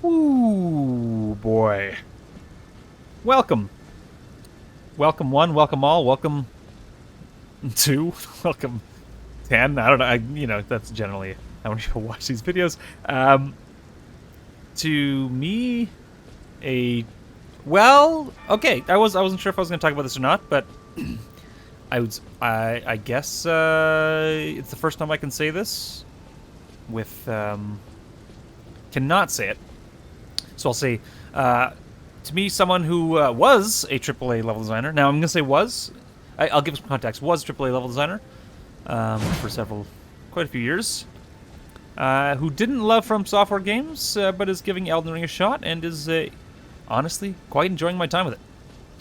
Ooh, boy. Welcome. Welcome one, welcome all, welcome two, welcome 10. I don't know. That's generally how many people watch these videos. To me, a okay. I wasn't sure if I was going to talk about this or not, but I guess it's the first time I can say this with cannot say it. So I'll say, to me, someone who was a AAA level designer. Now I'm going to say was. I'll give some context. Was a AAA level designer for quite a few years. Who didn't love From Software games, but is giving Elden Ring a shot and is honestly quite enjoying my time with it.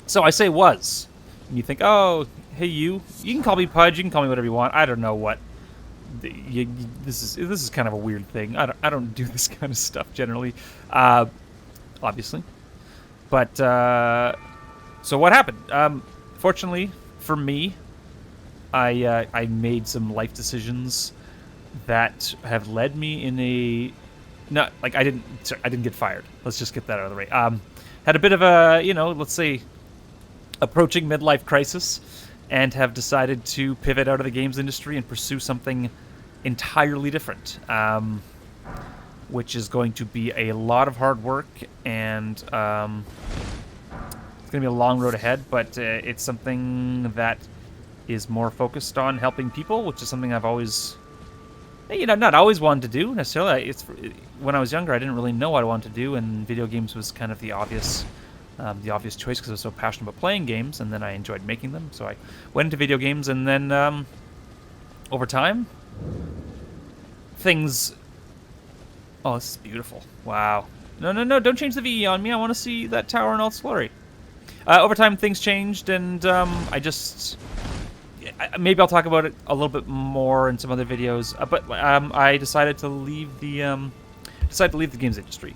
So I say was. And you think, oh, hey you can call me Pudge, you can call me whatever you want. I don't know what. This is kind of a weird thing. I don't do this kind of stuff generally, obviously. But so what happened? Fortunately for me, I made some life decisions that have led me in a not like I didn't get fired. Let's just get that out of the way. Had a bit of a let's say approaching midlife crisis, and have decided to pivot out of the games industry and pursue something entirely different, which is going to be a lot of hard work, and it's going to be a long road ahead, but it's something that is more focused on helping people, which is something I've always, not always wanted to do necessarily. When I was younger, I didn't really know what I wanted to do, and video games was kind of the obvious choice because I was so passionate about playing games, and then I enjoyed making them. So I went into video games, and then over time, things. Oh, this is beautiful! Wow. No! Don't change the VE on me. I want to see that tower in all its glory. Over time, things changed, and maybe I'll talk about it a little bit more in some other videos. But I decided to leave the games industry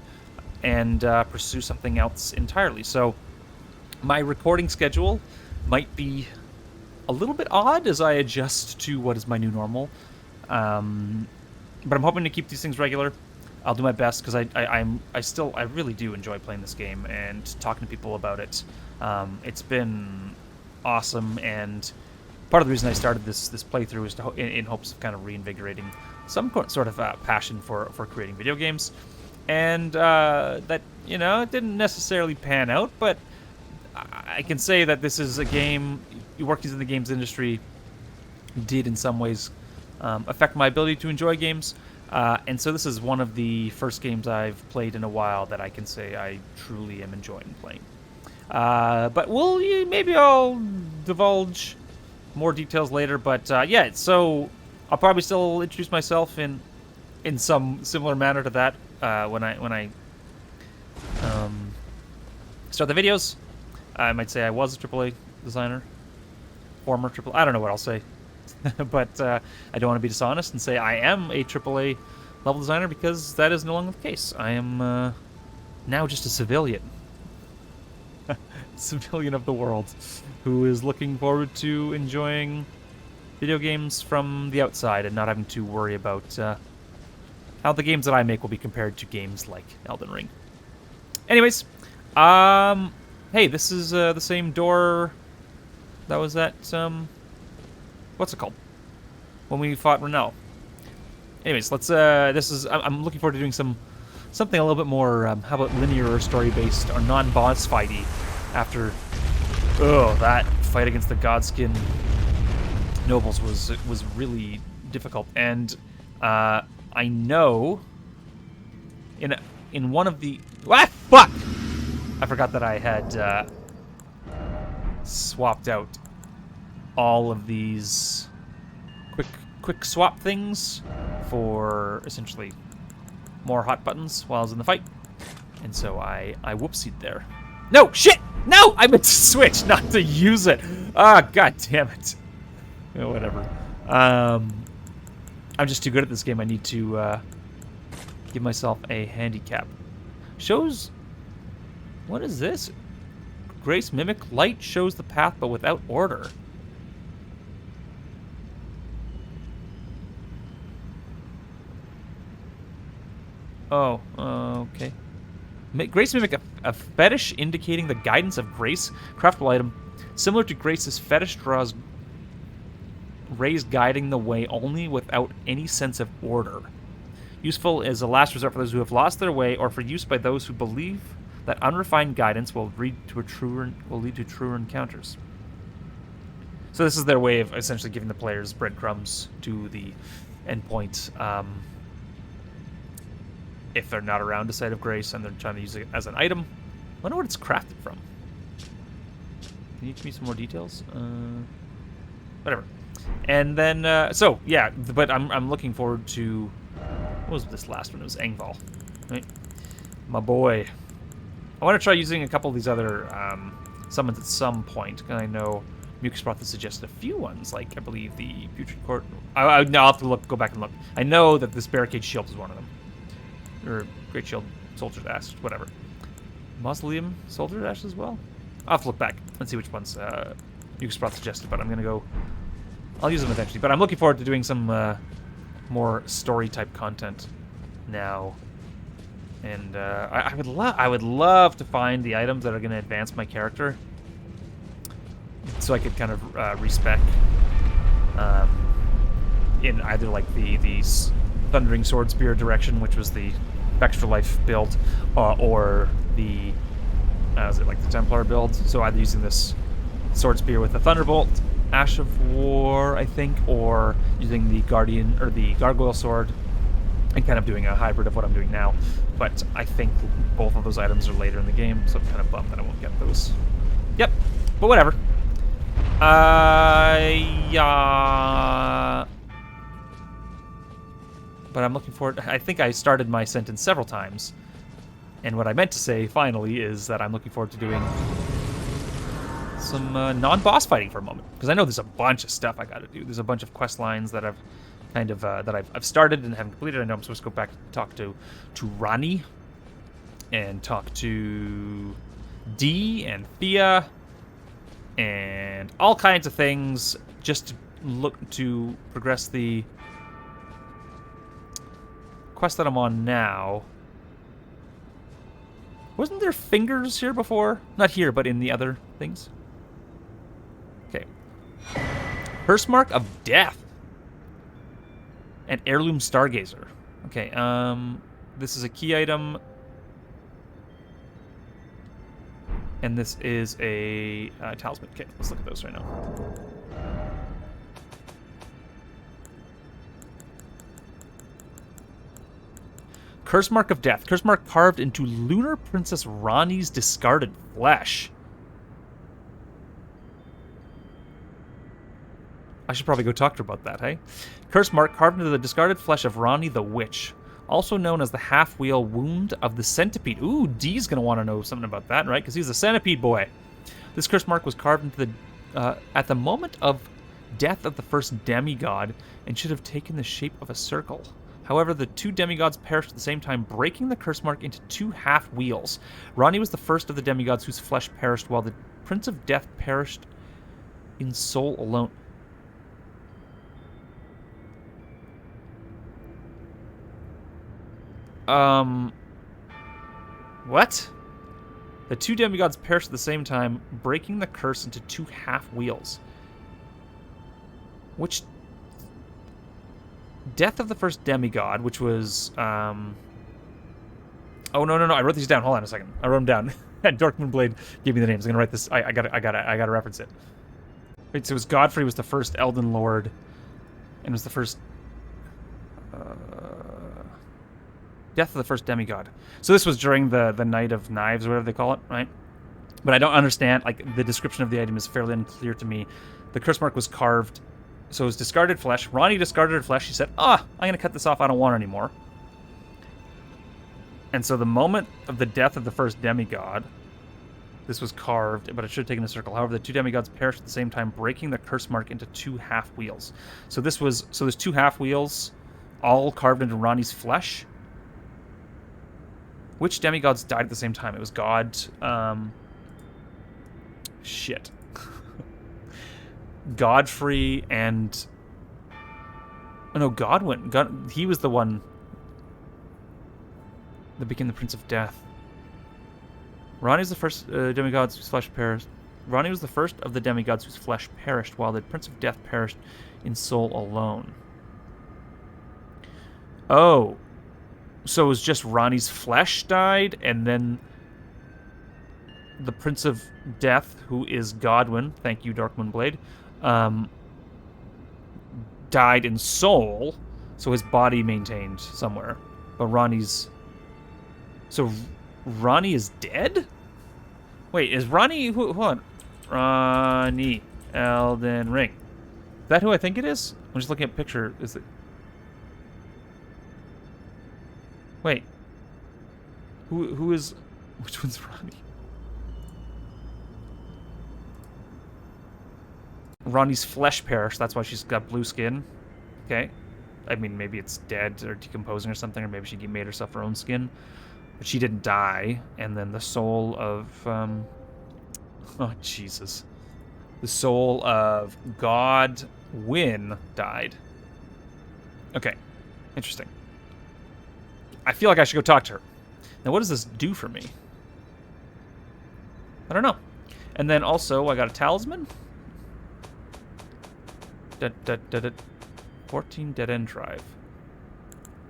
and pursue something else entirely. So my recording schedule might be a little bit odd as I adjust to what is my new normal. But I'm hoping to keep these things regular. I'll do my best because I really do enjoy playing this game and talking to people about it. It's been awesome, and part of the reason I started this playthrough is in hopes of kind of reinvigorating some sort of passion for creating video games. And that it didn't necessarily pan out, but I can say that this is a game. Working in the games industry did in some ways affect my ability to enjoy games. And so this is one of the first games I've played in a while that I can say I truly am enjoying playing. But maybe I'll divulge more details later. But yeah, so I'll probably still introduce myself in some similar manner to that when I start the videos. I might say I was a AAA designer, former AAA. I don't know what I'll say. But I don't want to be dishonest and say I am a AAA level designer, because that is no longer the case. I am now just a civilian. Civilian of the world who is looking forward to enjoying video games from the outside and not having to worry about how the games that I make will be compared to games like Elden Ring. Anyways, hey, this is the same door that was at what's it called? When we fought Renell. Anyways, let's. I'm looking forward to doing something a little bit more. How about linear or story-based or non-boss fighty? After, that fight against the Godskin nobles was really difficult, and I know in one of the fuck, I forgot that I had swapped out all of these quick swap things for essentially more hot buttons while I was in the fight, and so I whoopsied there. No shit! No, I meant to switch, not to use it. God damn it. Whatever. I'm just too good at this game. I need to give myself a handicap. Shows. What is this? Grace Mimic Light shows the path, but without order. Oh, okay. Grace may make a fetish indicating the guidance of Grace. Craftable item. Similar to Grace's fetish draws Ray's guiding the way only without any sense of order. Useful as a last resort for those who have lost their way, or for use by those who believe that unrefined guidance will lead to truer encounters. So this is their way of essentially giving the players breadcrumbs to the endpoint if they're not around a Site of Grace and they're trying to use it as an item. I wonder what it's crafted from. Can you give me some more details? Whatever. And then, so yeah, but I'm looking forward to. What was this last one? It was Engval, right? My boy. I want to try using a couple of these other summons at some point, because I know Mucus Broth suggested a few ones, like I believe the Putrid Court. I'll have to go back and look. I know that this Barricade Shield is one of them, or Great Shield Soldier's Ash, whatever. Mausoleum Soldier's Ash as well. I'll have to look back and see which ones Mucus Broth suggested, but I'm gonna go. I'll use them eventually, but I'm looking forward to doing some more story-type content now. And I would love to find the items that are going to advance my character, so I could kind of respec in either like the Thundering Sword Spear direction, which was the Extra Life build, or the was it like the Templar build? So either using this Sword Spear with the Thunderbolt, Ash of War, I think, or using the Guardian or the Gargoyle Sword, and kind of doing a hybrid of what I'm doing now. But I think both of those items are later in the game, so I'm kind of bummed that I won't get those. Yep, but whatever. Yeah. But I'm looking forward. I think I started my sentence several times, and what I meant to say finally is that I'm looking forward to doing some non-boss fighting for a moment, because I know there's a bunch of stuff I got to do. There's a bunch of quest lines that I've kind of that I've started and haven't completed. I know I'm supposed to go back to talk to Rani and talk to Dee and Thea and all kinds of things, just to look to progress the quest that I'm on now. Wasn't there fingers here before? Not here, but in the other things. Okay. Curse Mark of Death. And Heirloom Stargazer. Okay, this is a key item. And this is a talisman. Okay, let's look at those right now. Curse Mark of Death. Curse Mark carved into Lunar Princess Rani's discarded flesh. I should probably go talk to her about that, hey? Curse Mark carved into the discarded flesh of Rani the Witch, also known as the half-wheel wound of the centipede. Ooh, Dee's going to want to know something about that, right? Because he's a centipede boy. This curse mark was carved into the at the moment of death of the first demigod and should have taken the shape of a circle. However, the two demigods perished at the same time, breaking the curse mark into two half-wheels. Rani was the first of the demigods whose flesh perished, while the Prince of Death perished in soul alone. What? The two demigods perished at the same time, breaking the curse into two half-wheels. Which... Death of the first demigod, which was, Oh, no, I wrote these down. Hold on a second. I wrote them down. Dorkman Blade gave me the names. I'm gonna write this. I gotta reference it. Right, so it was Godfrey was the first Elden Lord, and was the first... Death of the first demigod. So this was during the Night of Knives, or whatever they call it, right? But I don't understand, like, the description of the item is fairly unclear to me. The curse mark was carved, so it was discarded flesh. Rani discarded her flesh. She said, I'm going to cut this off. I don't want it anymore. And so the moment of the death of the first demigod, this was carved, but it should have taken a circle. However, the two demigods perished at the same time, breaking the curse mark into two half-wheels. So there's two half-wheels, all carved into Rani's flesh. Which demigods died at the same time? It was God... Shit. Godfrey and... Oh, no, Godwin. He was the one that became the Prince of Death. Ronnie was the first demigods whose flesh perished. Ronnie was the first of the demigods whose flesh perished, while the Prince of Death perished in soul alone. Oh. So it was just Ronnie's flesh died, and then the Prince of Death, who is Godwin, thank you, Dark Moonblade, died in soul, so his body maintained somewhere. But Ronnie's... So Ronnie is dead? Wait, is Ronnie... Hold on. Ronnie. Elden Ring. Is that who I think it is? I'm just looking at a picture. Is it... Wait. Who is... Which one's Ronnie? Ronnie's flesh perished. That's why she's got blue skin. Okay. I mean, maybe it's dead or decomposing or something, or maybe she made herself her own skin. But she didn't die. And then the soul of... Oh, Jesus. The soul of Godwin died. Okay. Interesting. I feel like I should go talk to her. Now, what does this do for me? I don't know. And then also, I got a talisman. 14 Dead End Drive.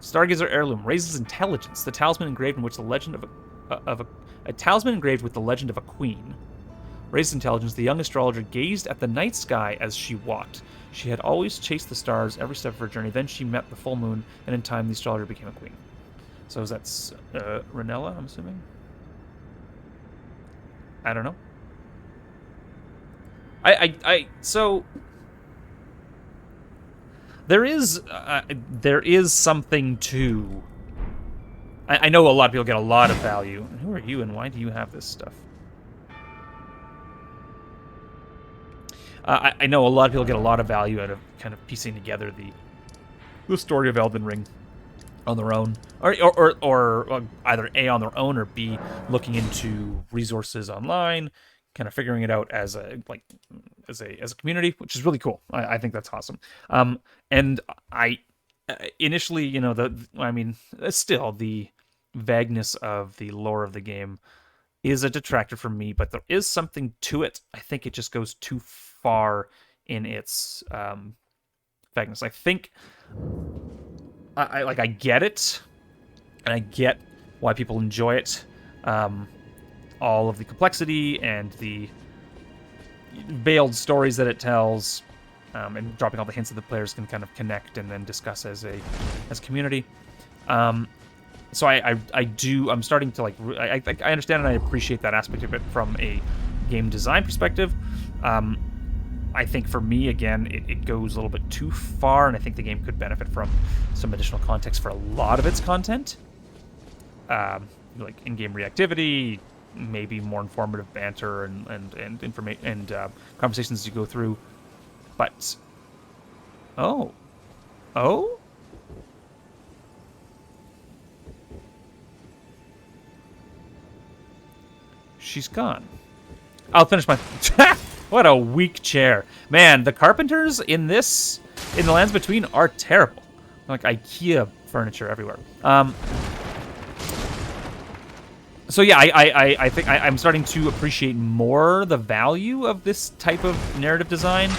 Stargazer heirloom raises intelligence. The talisman engraved in which the legend of a talisman engraved with the legend of a queen. Raised intelligence. The young astrologer gazed at the night sky as she walked. She had always chased the stars every step of her journey. Then she met the full moon, and in time, the astrologer became a queen. So is that Ranella? I'm assuming. I don't know. So there is something to. I know a lot of people get a lot of value. Who are you, and why do you have this stuff? I know a lot of people get a lot of value out of kind of piecing together the story of Elden Ring on their own, or either A, on their own, or B, looking into resources online, kind of figuring it out as a community, which is really cool. I think that's awesome. And I initially, still the vagueness of the lore of the game is a detractor for me, but there is something to it. I think it just goes too far in its vagueness. I think I get it, and I get why people enjoy it. All of the complexity and the veiled stories that it tells, and dropping all the hints that the players can kind of connect and then discuss as a community. So I'm starting to I understand and I appreciate that aspect of it from a game design perspective. I think for me, again, it goes a little bit too far, and I think the game could benefit from some additional context for a lot of its content. Like in-game reactivity, maybe more informative banter and information and conversations as you go through. But oh, she's gone. I'll finish my. What a weak chair, man! The carpenters in the Lands Between are terrible. Like IKEA furniture everywhere. So yeah, I think I'm starting to appreciate more the value of this type of narrative design,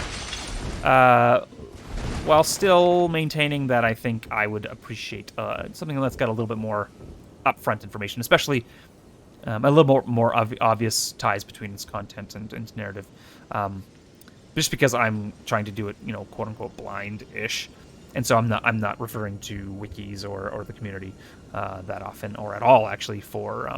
while still maintaining that I think I would appreciate something that's got a little bit more upfront information, especially a little more obvious ties between its content and narrative. Just because I'm trying to do it, quote unquote blind-ish, and so I'm not referring to wikis or the community that often or at all actually for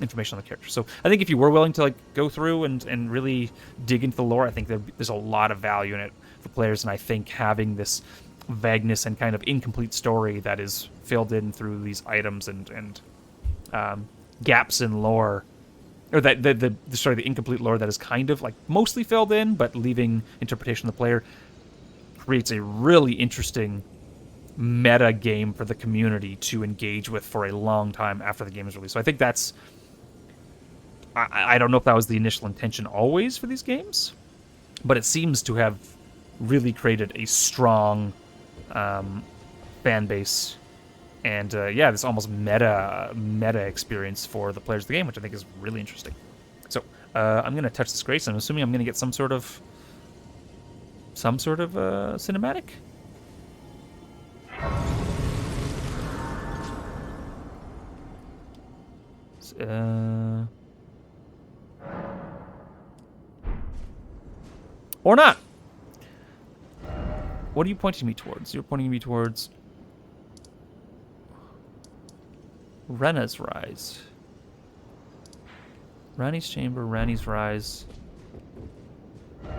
information on the character. So I think if you were willing to go through and really dig into the lore, I think there's a lot of value in it for players, and I think having this vagueness and kind of incomplete story that is filled in through these items and gaps in lore, or the incomplete lore that is kind of mostly filled in but leaving interpretation of the player, creates a really interesting meta game for the community to engage with for a long time after the game is released. So I think that's... I don't know if that was the initial intention always for these games, but it seems to have really created a strong fan base And yeah, this almost meta experience for the players of the game, which I think is really interesting. So I'm going to touch this grace. I'm assuming I'm going to get some sort of cinematic. Or not. What are you pointing me towards? You're pointing me towards Rena's Rise. Rani's Chamber, Rani's Rise.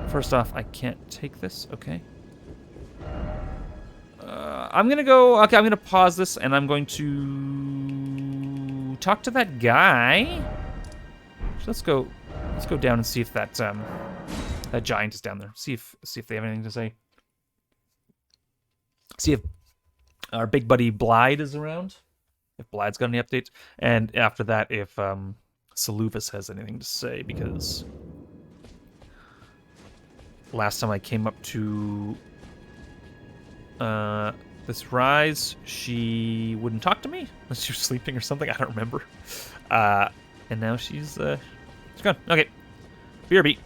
First off, I can't take this. Okay. I'm gonna go. Okay, I'm gonna pause this, and I'm going to talk to that guy. So let's go down and see if that that giant is down there. See if they have anything to say. See if our big buddy Blythe is around. If Blythe's got any updates, and after that, if Seluvus has anything to say, because last time I came up to this rise, she wouldn't talk to me unless she was sleeping or something. I don't remember. And now she's gone. Okay, BRB.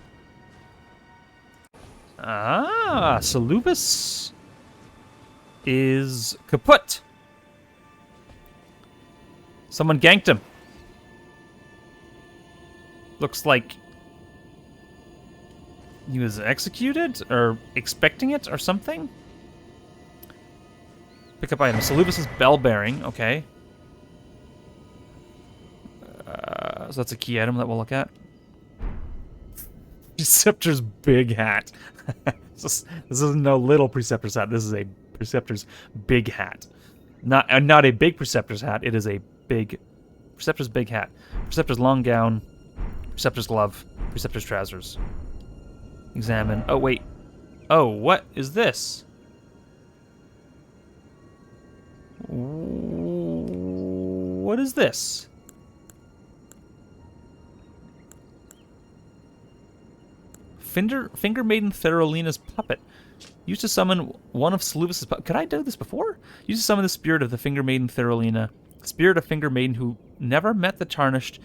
Seluvus is kaput. Someone ganked him. Looks like he was executed or expecting it or something. Pick up item. Seluvus' bell bearing. Okay. So that's a key item that we'll look at. Preceptor's big hat. This is no little Preceptor's hat. This is a Preceptor's big hat. Not a big Preceptor's hat. It is a big Preceptor's big hat. Preceptor's long gown. Preceptor's glove. Preceptor's trousers. Examine. Oh, wait. Oh, what is this? What is this? Finger Maiden Therolina's puppet. Used to summon one of Seluvus' puppets. Could I do this before? Used to summon the spirit of the Finger Maiden Therolina. Spirit of Finger Maiden who never met the Tarnished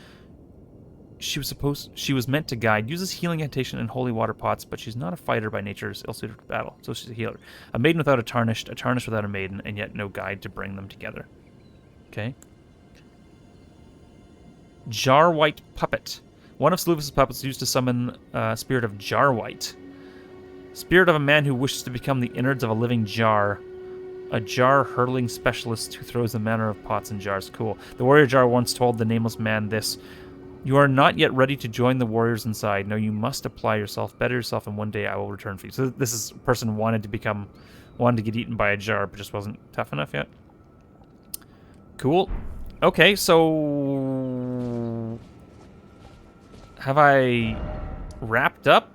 she was meant to guide. Uses healing incantation and holy water pots, but she's not a fighter by nature, is ill-suited for battle, so she's a healer. A maiden without a tarnished without a maiden, and yet no guide to bring them together. Okay. Jarwhite Puppet. One of Seluvus' puppets used to summon spirit of Jarwhite. Spirit of a man who wishes to become the innards of a living jar. A jar-hurling specialist who throws the manner of pots and jars. Cool. The warrior jar once told the nameless man this: "You are not yet ready to join the warriors inside. No, you must apply yourself, better yourself, and one day I will return for you." So this is a person wanted to get eaten by a jar, but just wasn't tough enough yet. Cool. Okay, so have I wrapped up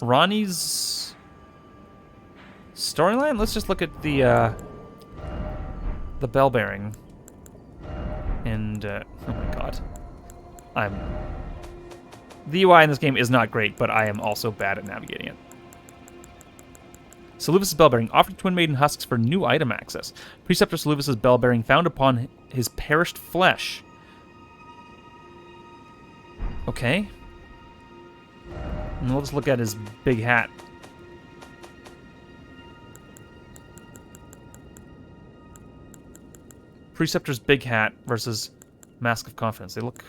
Ronnie's storyline? Let's just look at the bell bearing. And, oh my god. The UI in this game is not great, but I am also bad at navigating it. Seluvus' bell bearing. Offered Twin Maiden husks for new item access. Preceptor Seluvus' bell bearing found upon his perished flesh. Okay. And we'll just look at his big hat. Preceptor's big hat versus Mask of Confidence. They look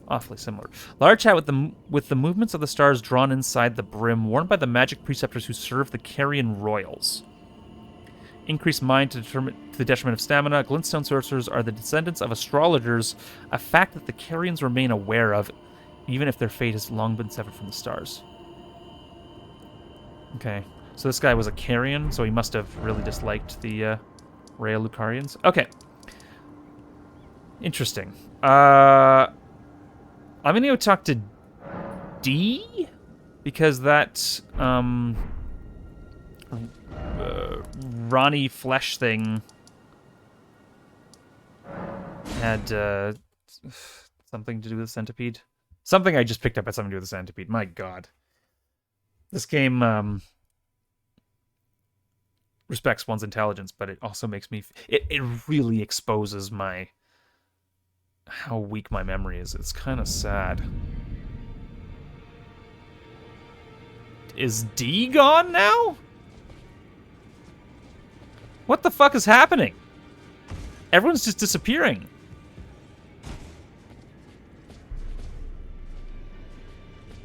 awfully similar. Large hat with the movements of the stars drawn inside the brim, worn by the magic preceptors who serve the Carrion Royals. Increased mind to the detriment of stamina. Glintstone sorcerers are the descendants of astrologers, a fact that the Carrions remain aware of, even if their fate has long been severed from the stars. Okay, so this guy was a Carrion, so he must have really disliked the Rhea Lucarians. Okay. Interesting. I'm gonna go talk to D, because that Ronnie Flesh thing had something to do with Centipede. Something I just picked up had something to do with the Centipede. My god. This game respects one's intelligence, but it also makes me... It really exposes how weak my memory is. It's kind of sad. Is D gone now? What the fuck is happening? Everyone's just disappearing.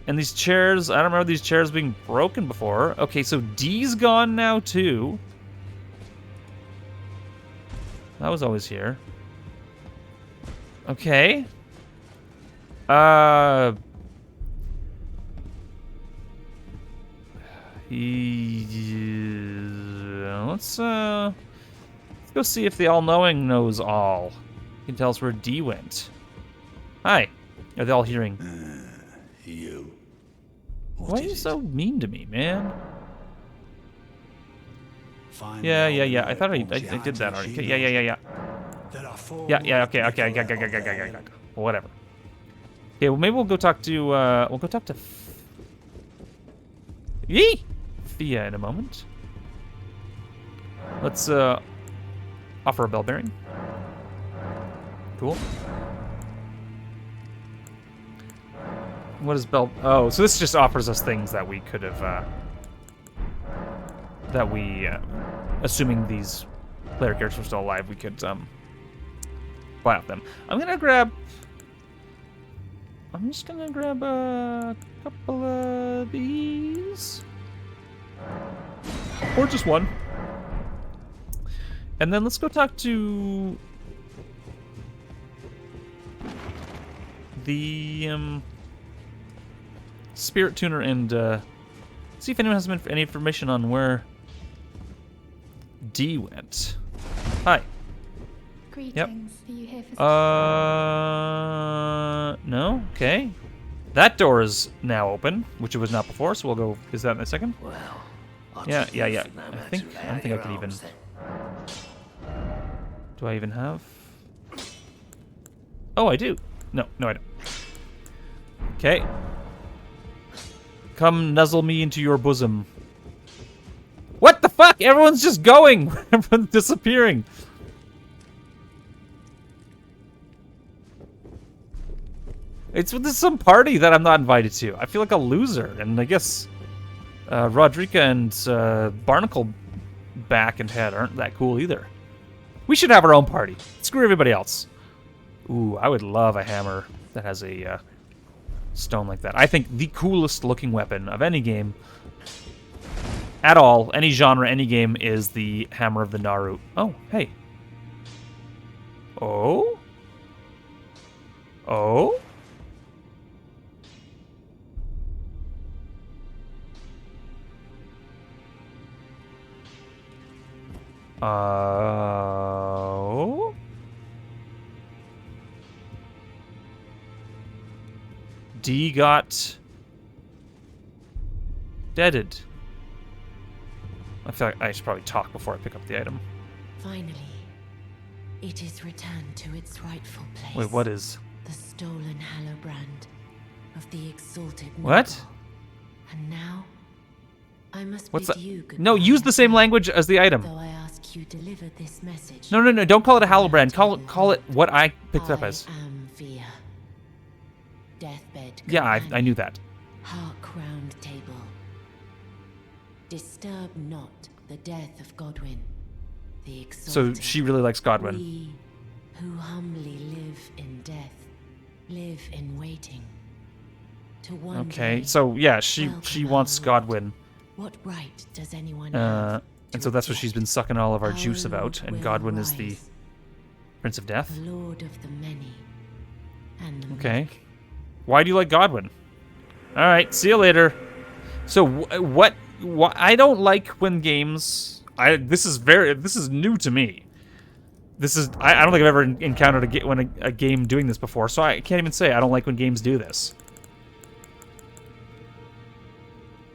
And these chairs, I don't remember these chairs being broken before. Okay, so D's gone now too. That was always here. Okay. Let's go see if the all-knowing knows all. You can tell us where D went. Hi. Are they all hearing? You. Why are you so mean to me, man? Find Yeah. out I thought I what did that already. she Yeah. There are four Yeah. Okay. Well, whatever. Okay. Well, maybe we'll go talk to. Yee! Fia in a moment. Let's offer a bell bearing. Cool. What is bell? Oh, so this just offers us things that we could have. Assuming these player characters were still alive, we could buy off them. I'm just gonna grab a couple of these, or just one, and then let's go talk to the spirit tuner and see if anyone has any information on where D went. Hi. Greetings. Yep. Are you here for No. Okay. That door is now open, which it was not before, so we'll go visit that in a second. Well, Yeah. I don't think I can even... Do I even have... Oh, I do. No, I don't. Okay. Come nuzzle me into your bosom. What the fuck? Everyone's just going. Everyone's disappearing. This is some party that I'm not invited to. I feel like a loser, and I guess Rodrika and Barnacle back and head aren't that cool either. We should have our own party. Screw everybody else. Ooh, I would love a hammer that has a stone like that. I think the coolest looking weapon of any game at all, any genre, any game, is the Hammer of the Naru. Oh, hey. Oh? Oh? Oh? D got deaded. I feel like I should probably talk before I pick up the item. Finally, it is returned to its rightful place. Wait, what is? The stolen Hallowbrand of the exalted What? noble. And now, I must What's bid that? you goodbye. No, use the same language as the item. Though I ask you deliver this message. No, don't call it a Hallowbrand. Call it what I picked it up as. I am Fia. Deathbed. Yeah, I knew that. Hark round table. Disturb not the death of Godwin, the exalted. So she really likes Godwin. We who humbly live in death, live in waiting. To one Okay, day so yeah, she welcome wants our Godwin. What right does anyone have? And to so that's what she's been sucking all of our Our juice about, Lord and will Godwin is the rise. Prince of Death. The Lord of the many and the Okay. meek. Why do you like Godwin? All right, see you later. So what I don't like when games. This is new to me. I don't think I've ever encountered a game doing this before, so I can't even say I don't like when games do this.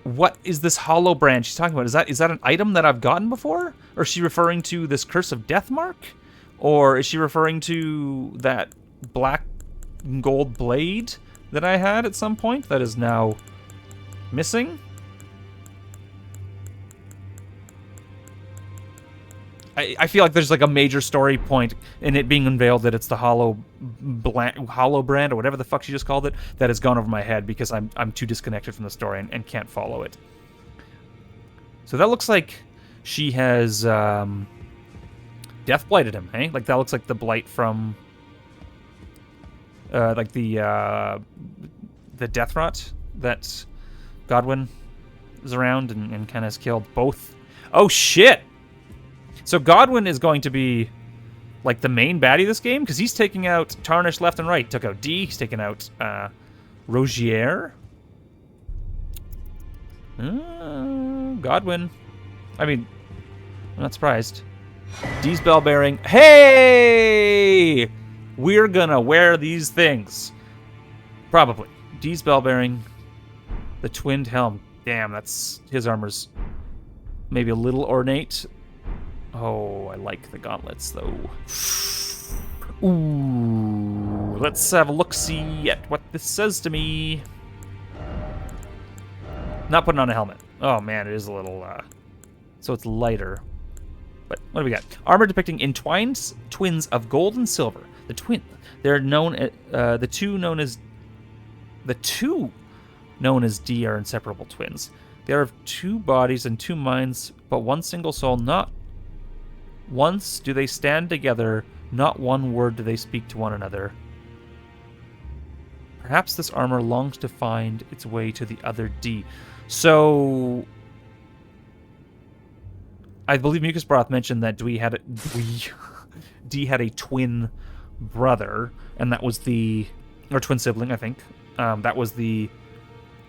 What is this hollow brand she's talking about? Is that an item that I've gotten before? Or is she referring to this Curse of Death mark? Or is she referring to that black and gold blade that I had at some point that is now missing? I feel like there's like a major story point in it being unveiled that it's the hollow brand or whatever the fuck she just called it that has gone over my head because I'm too disconnected from the story and can't follow it. So that looks like she has death blighted him, hey? Like that looks like the blight from like the death rot that Godwin is around and kind of has killed both. Oh shit! So Godwin is going to be like the main baddie of this game because he's taking out Tarnish left and right. Took out D. He's taking out Rogier. Godwin. I mean, I'm not surprised. D's bell bearing. Hey! We're gonna wear these things. Probably. D's bell bearing. The twinned helm. Damn, that's his armor's maybe a little ornate. Oh, I like the gauntlets, though. Ooh, let's have a look-see at what this says to me. Not putting on a helmet. Oh, man, it is a little, so it's lighter. But what do we got? Armor depicting entwined twins of gold and silver. They're known, the two known as D are inseparable twins. They are of two bodies and two minds, but one single soul. Not once do they stand together, not one word do they speak to one another. Perhaps this armor longs to find its way to the other D. So, I believe Mucus Broth mentioned that D had a twin brother, and that was or twin sibling, I think. That was the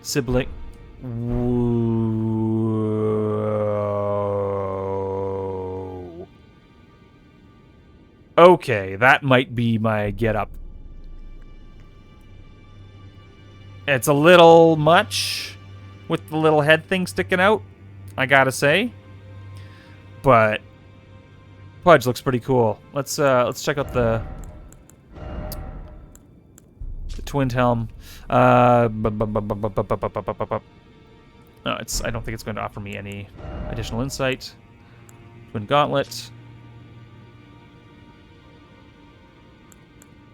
sibling. Whoa. Okay, that might be my get up. It's a little much with the little head thing sticking out, I gotta say. But Pudge looks pretty cool. Let's check out the twinned helm. No, I don't think it's going to offer me any additional insight. Twin gauntlet.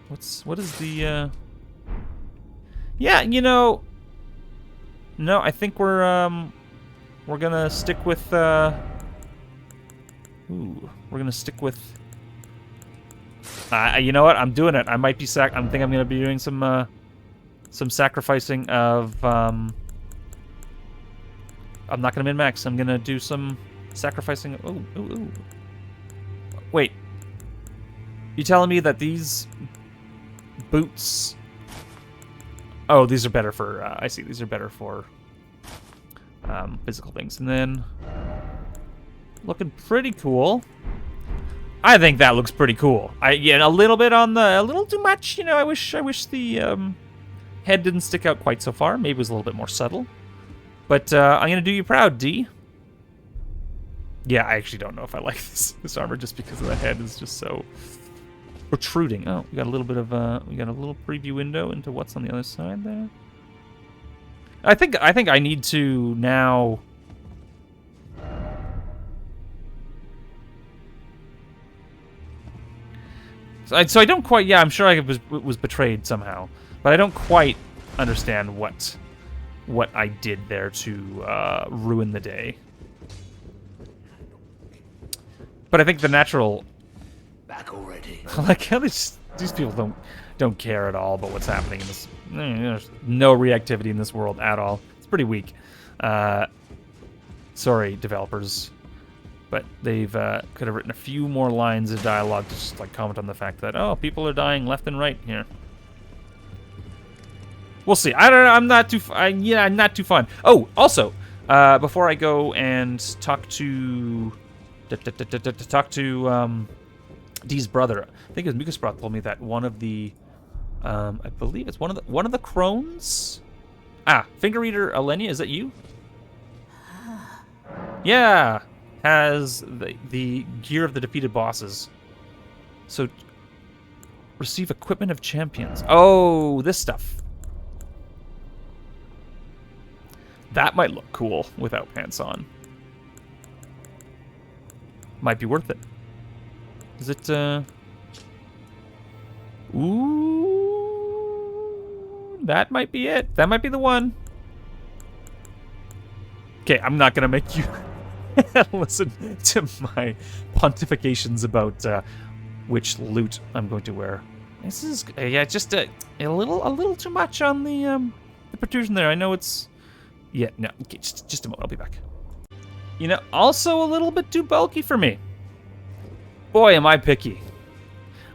What is the yeah, you know, no, I think we're gonna stick with we're gonna stick with you know what? I'm doing it. I might be I think I'm gonna be doing some sacrificing of I'm not gonna min-max. I'm gonna do some sacrificing. Ooh. Wait. You telling me that these boots? Oh, these are better for. I see. These are better for physical things. And then looking pretty cool. I think that looks pretty cool. Yeah, a little bit on a little too much. You know, I wish the head didn't stick out quite so far. Maybe it was a little bit more subtle. But I'm gonna do you proud, D. Yeah, I actually don't know if I like this armor just because of the head is just so protruding. Oh, we got a little bit of we got a little preview window into what's on the other side there. I think I need to now. So I don't quite. Yeah, I'm sure I was betrayed somehow, but I don't quite understand what I did there to ruin the day. But I think the natural. Back already. Like how these people don't care at all about what's happening in this. There's no reactivity in this world at all. It's pretty weak. Sorry, developers, but they've could have written a few more lines of dialogue to just like comment on the fact that people are dying left and right here. We'll see. I don't know. I'm not too. I'm not too fun. Oh, also, before I go and talk to Dee's brother, I think it was Mucus Broth told me that one of the, I believe it's one of the crones. Finger Eater Alenia, is that you? Yeah, has the gear of the defeated bosses. So receive equipment of champions. Oh, this stuff. That might look cool without pants on. Might be worth it. Is it, Ooh, that might be it. That might be the one. Okay, I'm not gonna make you listen to my pontifications about which loot I'm going to wear. This is yeah, just a little too much on the protrusion there. I know it's no. Okay, just a moment. I'll be back. You know, also a little bit too bulky for me. Boy, am I picky.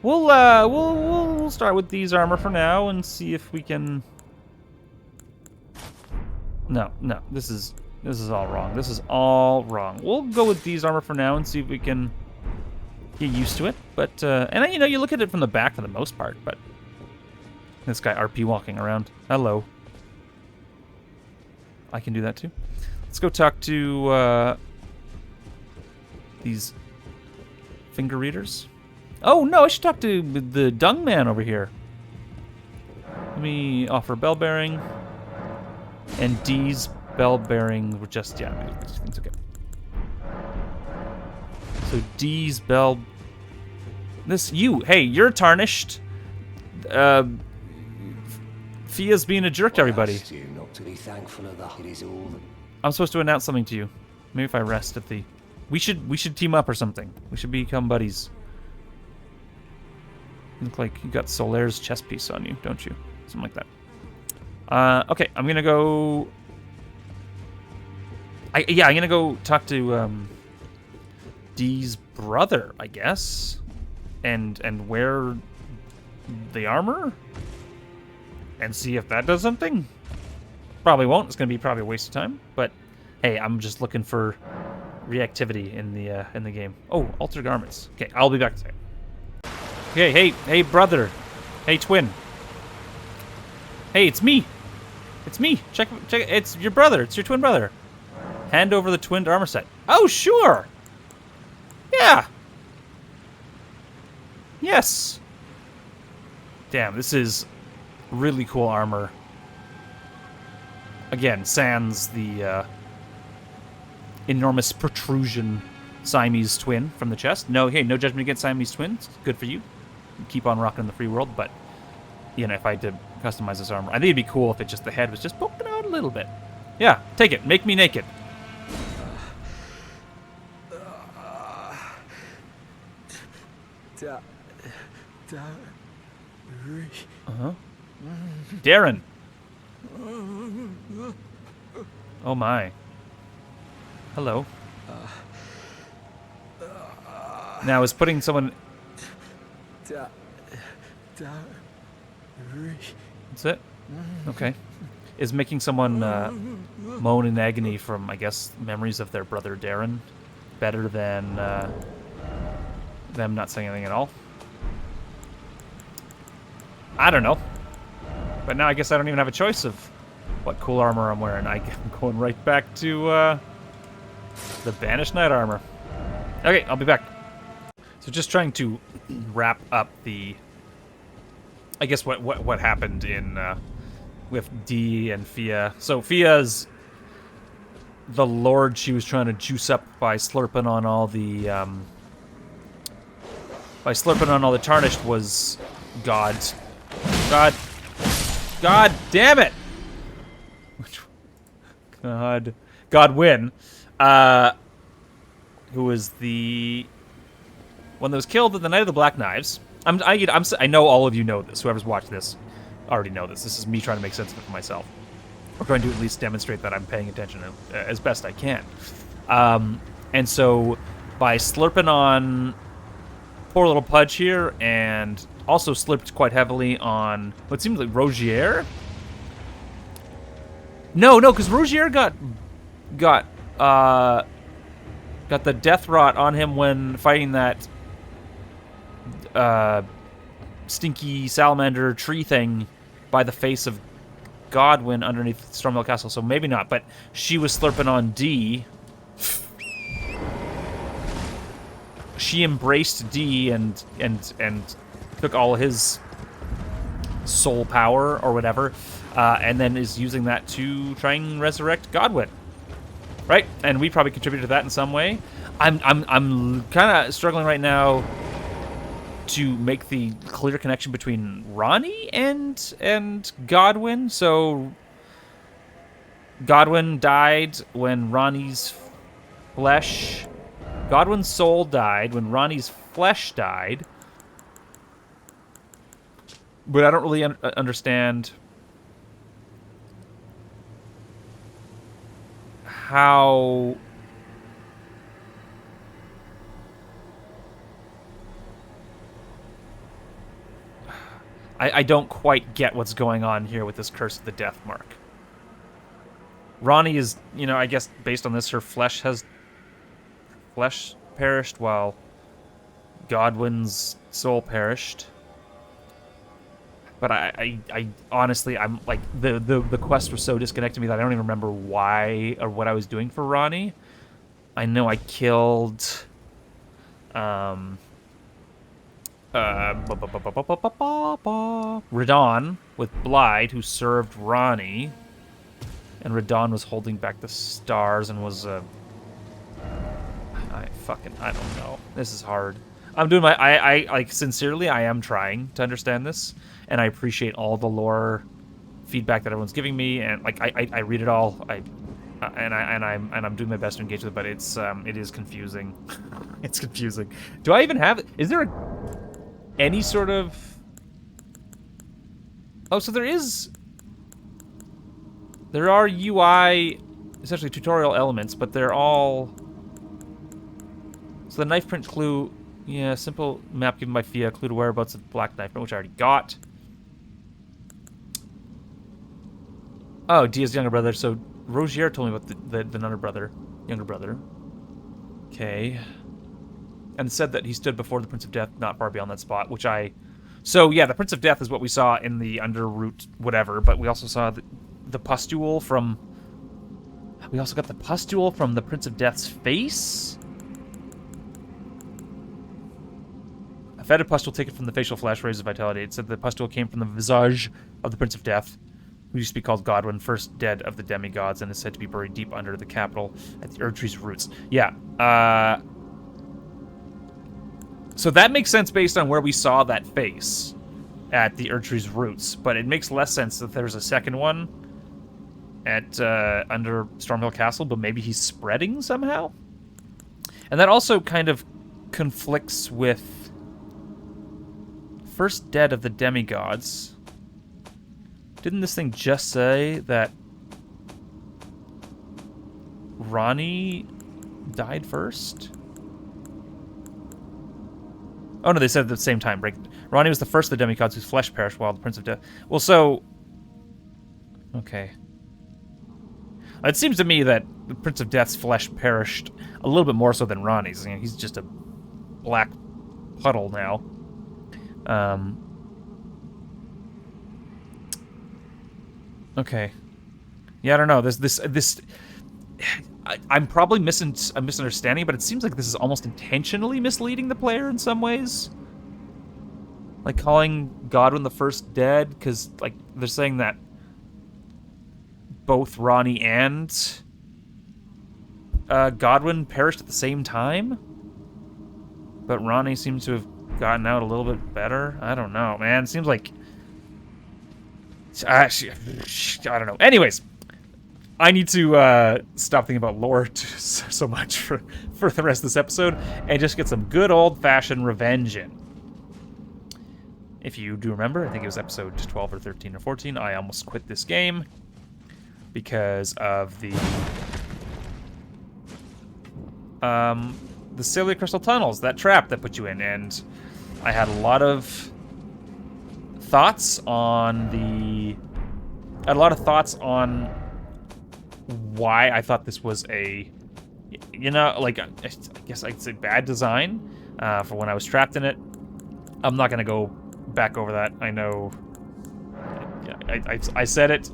We'll start with these armor for now and see if we can. No, this is all wrong. This is all wrong. We'll go with these armor for now and see if we can get used to it. But and you know, you look at it from the back for the most part. But this guy RP walking around. Hello. I can do that too. Let's go talk to these finger readers. Oh no, I should talk to the dung man over here. Let me offer bell bearing. And D's bell bearing were just, yeah, things okay. So D's bell. Hey, you're tarnished. Fia's being a jerk to everybody. I'm supposed to announce something to you. Maybe if I rest at the. We should team up or something. We should become buddies. You look like you got Solaire's chest piece on you, don't you? Something like that. Okay, I'm gonna go. I'm gonna go talk to D's brother, I guess, and wear the armor and see if that does something. Probably won't. It's gonna be probably a waste of time. But hey, I'm just looking for reactivity in the game. Oh, alter garments. Okay, I'll be back in a second. Okay, hey, brother. Hey, twin. Hey, it's me. It's me. Check. It's your brother. It's your twin brother. Hand over the twinned armor set. Oh, sure. Yeah. Yes. Damn, this is really cool armor. Again, sans the enormous protrusion Siamese twin from the chest. No, hey, no judgment against Siamese twins. Good for you. Keep on rocking in the free world, but you know, if I had to customize this armor, I think it'd be cool if the head was just poking out a little bit. Yeah, take it. Make me naked. Uh-huh. Darren. Oh my. Hello. Now, is putting someone... That's it? Okay. Is making someone moan in agony from, I guess, memories of their brother Darren better than them not saying anything at all? I don't know. But now I guess I don't even have a choice of what cool armor I'm wearing. I'm going right back to the Banished Knight armor. Okay, I'll be back. So just trying to wrap up the... I guess what happened in with Dee and Fia. So Fia's the lord she was trying to juice up by slurping on all the tarnished was God damn it! Godwyn, who was the one that was killed at the Night of the Black Knives. I know all of you know this. Whoever's watched this already know this. This is me trying to make sense of it for myself. Or trying to at least demonstrate that I'm paying attention as best I can. And so by slurping on poor little Pudge here, and also slurped quite heavily on what seems like Rogier. No, because Rogier got the death rot on him when fighting that stinky salamander tree thing by the face of Godwyn underneath Stormhill Castle, so maybe not, but she was slurping on D. She embraced D and took all his soul power or whatever, and then is using that to try and resurrect Godwyn. Right? And we probably contributed to that in some way. I'm kind of struggling right now to make the clear connection between Ronnie and Godwin. So Godwin died when Ronnie's flesh... Godwin's soul died when Ronnie's flesh died. But I don't really understand how... I don't quite get what's going on here with this Curse of the Death Mark. Ronnie is, I guess based on this, her flesh perished while Godwin's soul perished. But I honestly, I'm like, the quest was so disconnected to me that I don't even remember why or what I was doing for Ronnie. I know I killed Radon with Blide, who served Ronnie. And Radon was holding back the stars and was I don't know. This is hard. I'm doing I like, sincerely, I am trying to understand this, and I appreciate all the lore feedback that everyone's giving me, and like I read it all. I'm doing my best to engage with it, but it is confusing. It's confusing. Do I even have? Is there any sort of? Oh, so there is. There are UI, essentially tutorial elements, but they're all. So the knife print clue, yeah, simple map given by Fia, clue to whereabouts of black knife print, which I already got. Oh, Dia's younger brother. So Rogier told me about the younger brother. Okay. And said that he stood before the Prince of Death not far beyond that spot, which I... So, yeah, the Prince of Death is what we saw in the Underroot whatever, but we also saw the pustule from... We also got the pustule from the Prince of Death's face? A fetid pustule taken from the facial flesh raises vitality. It said the pustule came from the visage of the Prince of Death, who used to be called Godwin, first dead of the demigods, and is said to be buried deep under the capital at the Erdtree's roots. Yeah, so that makes sense based on where we saw that face at the Erdtree's roots, but it makes less sense that there's a second one at under Stormhill Castle, but maybe he's spreading somehow? And that also kind of conflicts with first dead of the demigods. Didn't this thing just say that Ronnie died first? Oh no, they said at the same time. Ronnie was the first of the demigods whose flesh perished while the Prince of Death... Well, so... Okay. It seems to me that the Prince of Death's flesh perished a little bit more so than Ronnie's. He's just a black puddle now. Okay. Yeah, I don't know. I'm probably misunderstanding, but it seems like this is almost intentionally misleading the player in some ways. Like calling Godwin the first dead, because like they're saying that both Ronnie and Godwin perished at the same time, but Ronnie seems to have gotten out a little bit better. I don't know, man. It seems like I don't know. Anyways, I need to stop thinking about lore so much for the rest of this episode and just get some good old-fashioned revenge in. If you do remember, I think it was episode 12 or 13 or 14, I almost quit this game because of the Selia Crystal Tunnels, that trap that put you in, and I had a lot of thoughts on why I thought this was a, like, I guess I'd say bad design for when I was trapped in it. I'm not going to go back over that. I know. I said it.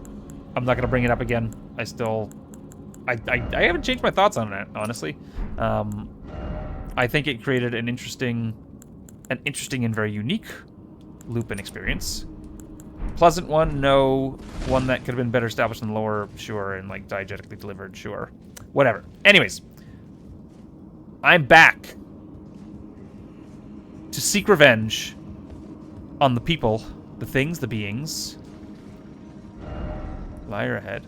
I'm not going to bring it up again. I haven't changed my thoughts on it, honestly. I think it created an interesting and very unique Lupin experience. Pleasant one, no. One that could have been better established in lore, sure, and like diegetically delivered, sure. Whatever. Anyways, I'm back. to seek revenge on the people, the things, the beings. Liar ahead.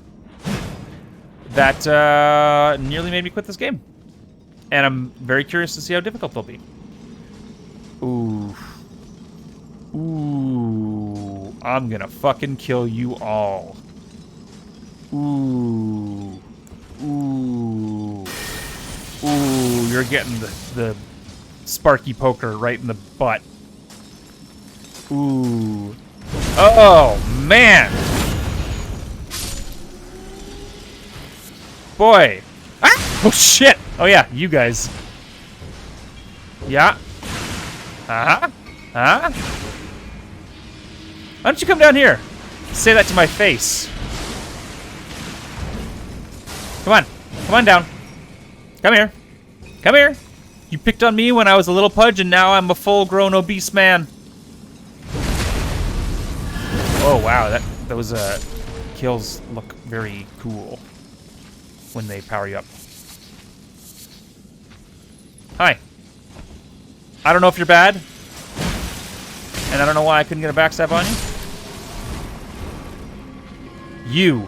That nearly made me quit this game. And I'm very curious to see how difficult they'll be. Ooh. Ooh. I'm gonna fucking kill you all. Ooh. Ooh. Ooh. You're getting the sparky poker right in the butt. Ooh. Oh, man. Boy. Ah! Oh, shit. Oh, yeah. You guys. Yeah. Uh-huh. Huh? Why don't you come down here? Say that to my face. Come on. Come on down. Come here. Come here. You picked on me when I was a little pudge, and now I'm a full-grown obese man. Oh, wow. Those kills look very cool when they power you up. Hi. I don't know if you're bad, and I don't know why I couldn't get a backstab on you.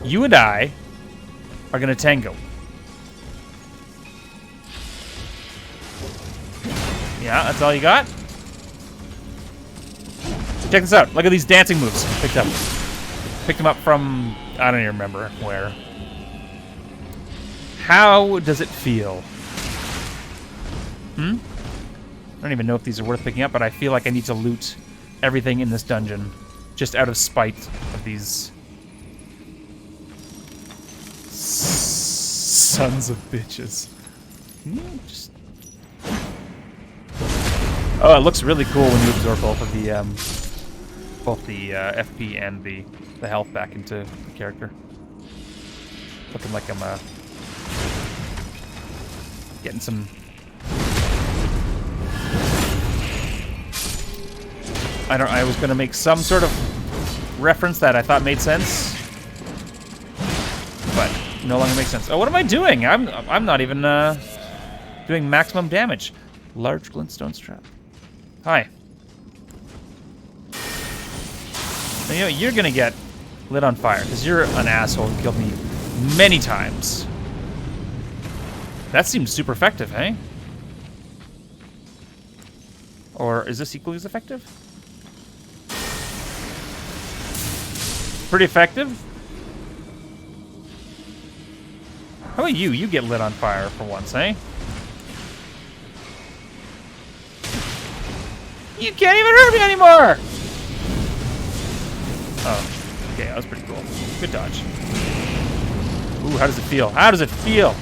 You and I are gonna tango. Yeah, that's all you got? Check this out. Look at these dancing moves I picked up. Picked them up from, I don't even remember where. How does it feel? I don't even know if these are worth picking up, but I feel like I need to loot everything in this dungeon just out of spite of these sons of bitches. Oh, it looks really cool when you absorb both of the FP and the health back into the character. Looking like I'm getting some. I was gonna make some sort of reference that I thought made sense, but no longer makes sense. Oh, what am I doing? I'm not even doing maximum damage. Large glintstone strap. Hi. Now, you know, you're gonna get lit on fire because you're an asshole who killed me many times. That seems super effective, hey? Or is this equally as effective? Pretty effective. How about you? You get lit on fire for once, eh? You can't even hurt me anymore! Oh, okay, that was pretty cool. Good dodge. Ooh, how does it feel? How does it feel?